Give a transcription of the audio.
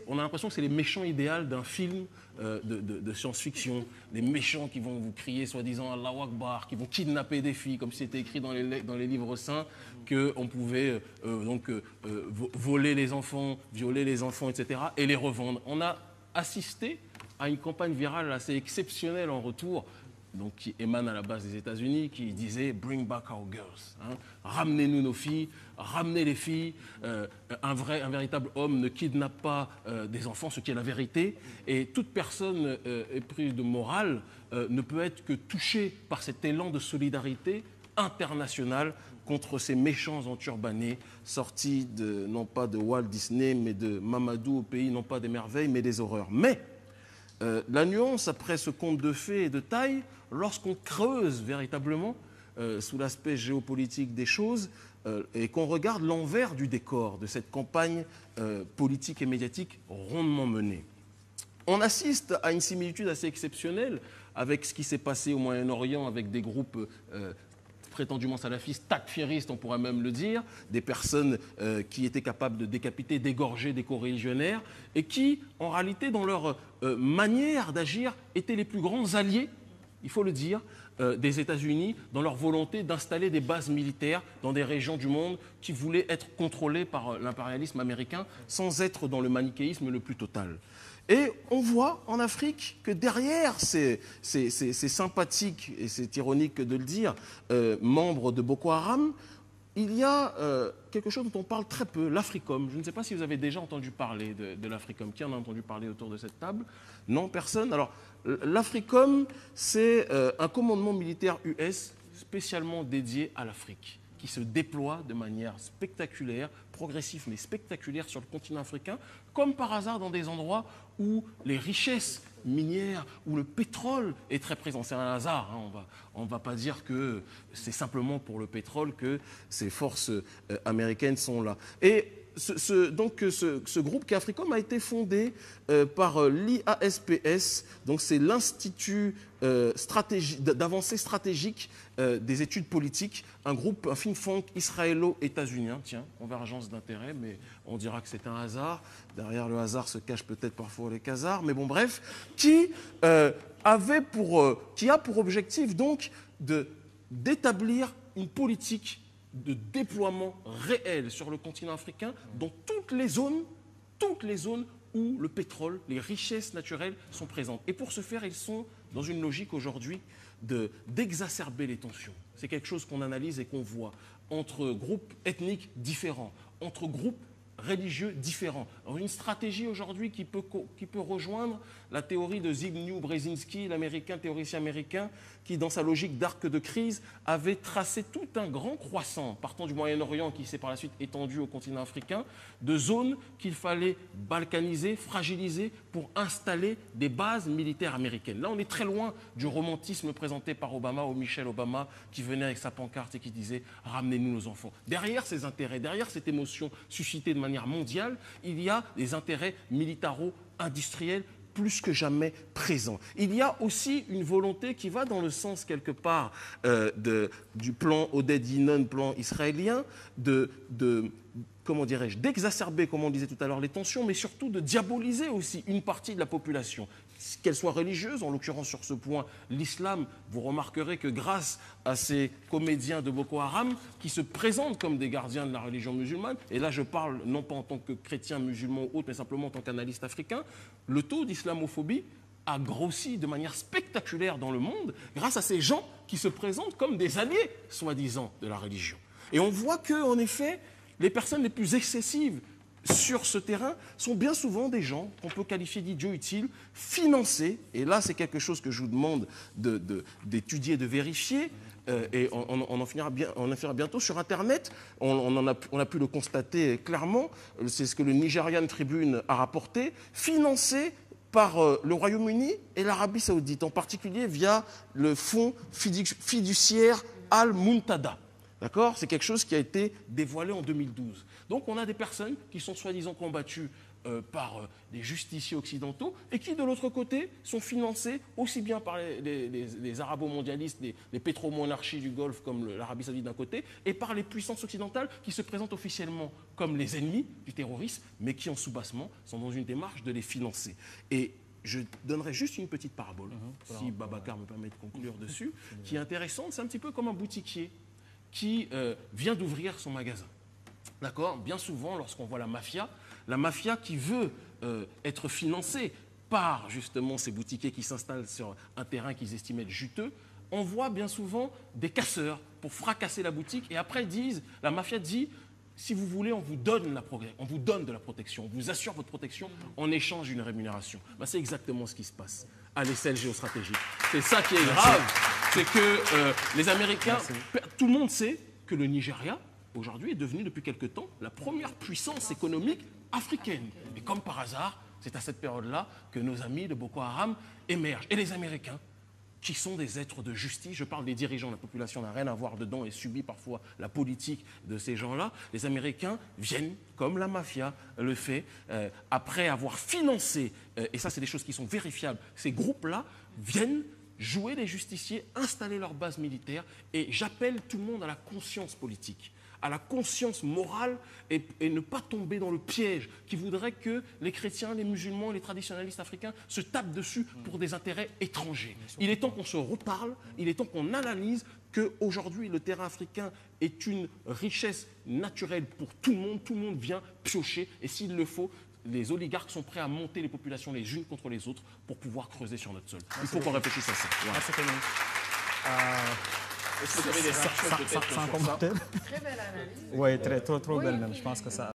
On a l'impression que c'est les méchants idéaux d'un film de science-fiction. Les méchants qui vont vous crier soi-disant Allahu Akbar, qui vont kidnapper des filles, comme c'était écrit dans les livres saints, qu'on pouvait voler les enfants, violer les enfants, etc., et les revendre. On a assisté à une campagne virale assez exceptionnelle en retour, donc qui émane à la base des États-Unis, qui disait « Bring back our girls hein ». Ramenez-nous nos filles, ramenez les filles. Un véritable homme ne kidnappe pas des enfants, ce qui est la vérité. Et toute personne éprise de morale ne peut être que touchée par cet élan de solidarité internationale contre ces méchants enturbanés sortis non pas de Walt Disney, mais de Mamadou au pays, non pas des merveilles, mais des horreurs. Mais la nuance après ce conte de fées et de taille, lorsqu'on creuse véritablement sous l'aspect géopolitique des choses et qu'on regarde l'envers du décor de cette campagne politique et médiatique rondement menée. On assiste à une similitude assez exceptionnelle avec ce qui s'est passé au Moyen-Orient avec des groupes prétendument salafistes, takfiristes, on pourrait même le dire, des personnes qui étaient capables de décapiter, d'égorger des coreligionnaires et qui, en réalité, dans leur manière d'agir, étaient les plus grands alliés, il faut le dire, des États-Unis dans leur volonté d'installer des bases militaires dans des régions du monde qui voulaient être contrôlées par l'impérialisme américain sans être dans le manichéisme le plus total. Et on voit en Afrique que derrière ces sympathiques, et c'est ironique de le dire, membres de Boko Haram, il y a quelque chose dont on parle très peu, l'Africom. Je ne sais pas si vous avez déjà entendu parler de l'Africom. Qui en a entendu parler autour de cette table? Non, personne. Alors, l'Africom, c'est un commandement militaire US spécialement dédié à l'Afrique, qui se déploie de manière spectaculaire, progressive mais spectaculaire sur le continent africain, comme par hasard dans des endroits où les richesses minières, où le pétrole est très présent. C'est un hasard, hein. On ne va pas dire que c'est simplement pour le pétrole que ces forces américaines sont là. Et ce groupe qui est Africom a été fondé par l'IASPS, donc c'est l'Institut d'avancée stratégique des études politiques, un groupe, un think tank israélo-états-unien, tiens, convergence d'intérêts, mais on dira que c'est un hasard. Derrière le hasard se cachent peut-être parfois les casards, mais bon, bref, qui a pour objectif donc d'établir une politique de déploiement réel sur le continent africain dans toutes les zones où le pétrole, les richesses naturelles sont présentes. Et pour ce faire, ils sont dans une logique aujourd'hui d'exacerber les tensions. C'est quelque chose qu'on analyse et qu'on voit entre groupes ethniques différents, entre groupes religieux différents. Alors une stratégie aujourd'hui qui peut rejoindre la théorie de Zbigniew Brzezinski, l'américain, théoricien américain, qui, dans sa logique d'arc de crise, avait tracé tout un grand croissant, partant du Moyen-Orient, qui s'est par la suite étendu au continent africain, de zones qu'il fallait balkaniser, fragiliser, pour installer des bases militaires américaines. Là, on est très loin du romantisme présenté par Obama, ou Michelle Obama, qui venait avec sa pancarte et qui disait « Ramenez-nous nos enfants ». Derrière ces intérêts, derrière cette émotion suscitée de manière mondiale, il y a des intérêts militaro-industriels plus que jamais présents. Il y a aussi une volonté qui va dans le sens quelque part du plan Oded Yinon, plan israélien, comment dirais-je, d'exacerber, comme on disait tout à l'heure, les tensions, mais surtout de diaboliser aussi une partie de la population, qu'elle soit religieuse, en l'occurrence sur ce point, l'islam. Vous remarquerez que grâce à ces comédiens de Boko Haram qui se présentent comme des gardiens de la religion musulmane, et là je parle non pas en tant que chrétien musulman ou autre, mais simplement en tant qu'analyste africain, le taux d'islamophobie a grossi de manière spectaculaire dans le monde grâce à ces gens qui se présentent comme des alliés, soi-disant, de la religion. Et on voit que, en effet, les personnes les plus excessives sur ce terrain sont bien souvent des gens qu'on peut qualifier d'idiots utiles, financés, et là c'est quelque chose que je vous demande d'étudier, de vérifier, et on en fera bientôt sur Internet, on a pu le constater clairement, c'est ce que le Nigerian Tribune a rapporté, financés par le Royaume-Uni et l'Arabie Saoudite, en particulier via le fonds fiduciaire Al-Muntada. D'accord ? C'est quelque chose qui a été dévoilé en 2012. Donc on a des personnes qui sont soi-disant combattues par des justiciers occidentaux et qui, de l'autre côté, sont financés aussi bien par les arabo-mondialistes, les pétromonarchies du Golfe comme l'Arabie saoudite d'un côté, et par les puissances occidentales qui se présentent officiellement comme les ennemis du terrorisme, mais qui en sous-bassement sont dans une démarche de les financer. Et je donnerai juste une petite parabole, si Babacar me permet de conclure dessus, qui est intéressante. C'est un petit peu comme un boutiquier qui vient d'ouvrir son magasin. D'accord ? Bien souvent, lorsqu'on voit la mafia qui veut être financée par justement ces boutiquiers qui s'installent sur un terrain qu'ils estiment être juteux, on voit bien souvent des casseurs pour fracasser la boutique et après la mafia dit si vous voulez, on vous donne de la protection, on vous assure votre protection en échange d'une rémunération. Ben, c'est exactement ce qui se passe à l'échelle géostratégique. C'est ça qui est grave, c'est que les Américains, tout le monde sait que le Nigeria, aujourd'hui, est devenu depuis quelque temps la première puissance économique africaine. Et comme par hasard, c'est à cette période-là que nos amis de Boko Haram émergent. Et les Américains, qui sont des êtres de justice, je parle des dirigeants, la population n'a rien à voir dedans et subit parfois la politique de ces gens-là, les Américains viennent, comme la mafia le fait, après avoir financé, et ça c'est des choses qui sont vérifiables, ces groupes-là viennent jouer les justiciers, installer leur base militaire, et j'appelle tout le monde à la conscience politique, à la conscience morale et ne pas tomber dans le piège qui voudrait que les chrétiens, les musulmans, les traditionnalistes africains se tapent dessus pour des intérêts étrangers. Il est temps qu'on se reparle, il est temps qu'on analyse qu'aujourd'hui le terrain africain est une richesse naturelle pour tout le monde vient piocher et s'il le faut, les oligarques sont prêts à monter les populations les unes contre les autres pour pouvoir creuser sur notre sol. Il faut qu'on réfléchisse à ça. Voilà. Est-ce que vous avez des réactions peut-être sur ça ? Très belle analyse. Oui, trop belle même. Je pense que ça